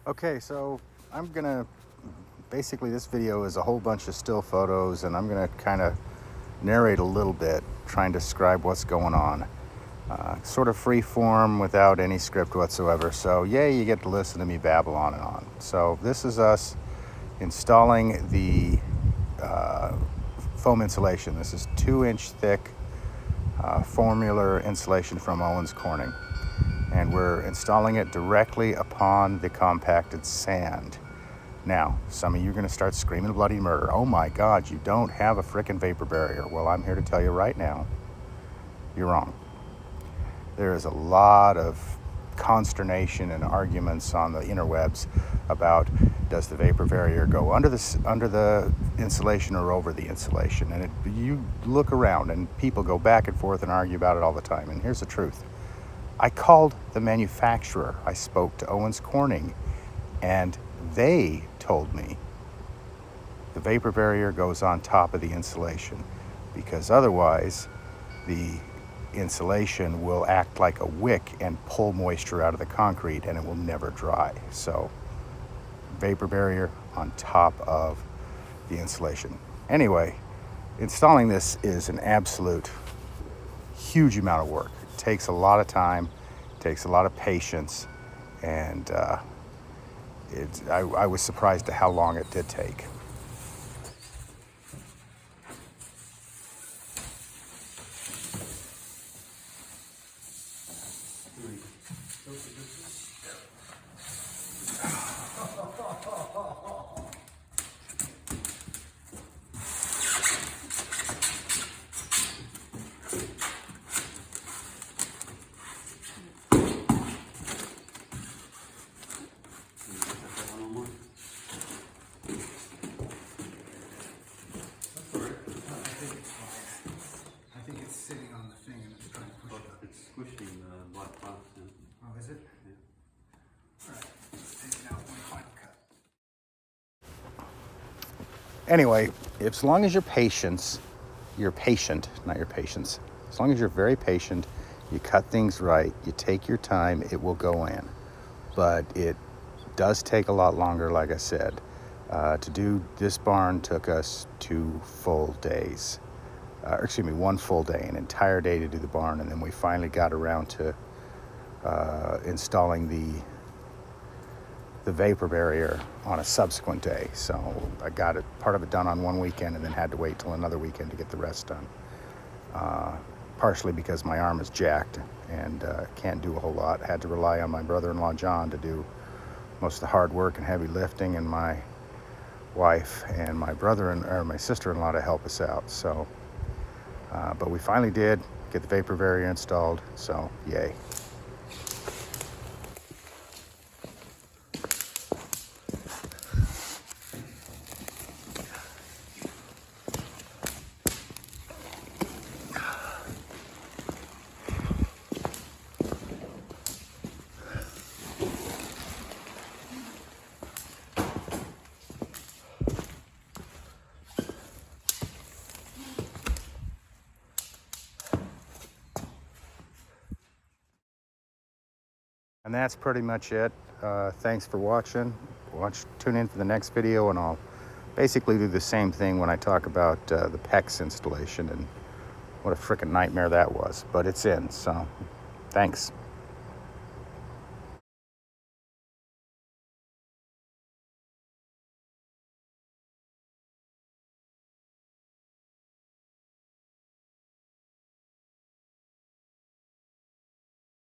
Okay, so I'm gonna basically, this video is a whole bunch of still photos, and I'm gonna kind of narrate a little bit, trying to describe what's going on. Sort of free form without any script whatsoever. So yeah, you get to listen to me babble on and on. So this is us installing the foam insulation. This is 2-inch thick formular insulation from Owens Corning, and we're installing it directly upon the compacted sand. Now, some of you are going to start screaming bloody murder. Oh my God, you don't have a frickin' vapor barrier. Well, I'm here to tell you right now, you're wrong. There is a lot of consternation and arguments on the interwebs about, does the vapor barrier go under the insulation or over the insulation? And you look around and people go back and forth and argue about it all the time. And here's the truth. I called the manufacturer. I spoke to Owens Corning, and they told me the vapor barrier goes on top of the insulation, because otherwise the insulation will act like a wick and pull moisture out of the concrete, and it will never dry. So vapor barrier on top of the insulation. Anyway, installing this is an absolute huge amount of work. It takes a lot of time, takes a lot of patience, and I was surprised at how long it did take. Squishing the black box in. Oh, is it? Yeah. All right, let's take it out one final cut. Anyway, as long as you're patient, not your patience. As long as you're very patient, you cut things right, you take your time, it will go in. But it does take a lot longer, like I said. To do this barn took us 2 full days. One full day, an entire day to do the barn, and then we finally got around to installing the vapor barrier on a subsequent day. So I got part of it done on one weekend, and then had to wait till another weekend to get the rest done. Partially because my arm is jacked and can't do a whole lot. I had to rely on my brother-in-law John to do most of the hard work and heavy lifting, and my wife and my sister-in-law to help us out. So. But we finally did get the vapor barrier installed, so yay. And that's pretty much it. Thanks for watching. Tune in for the next video, and I'll basically do the same thing when I talk about the PEX installation and what a frickin' nightmare that was. But it's in, so thanks.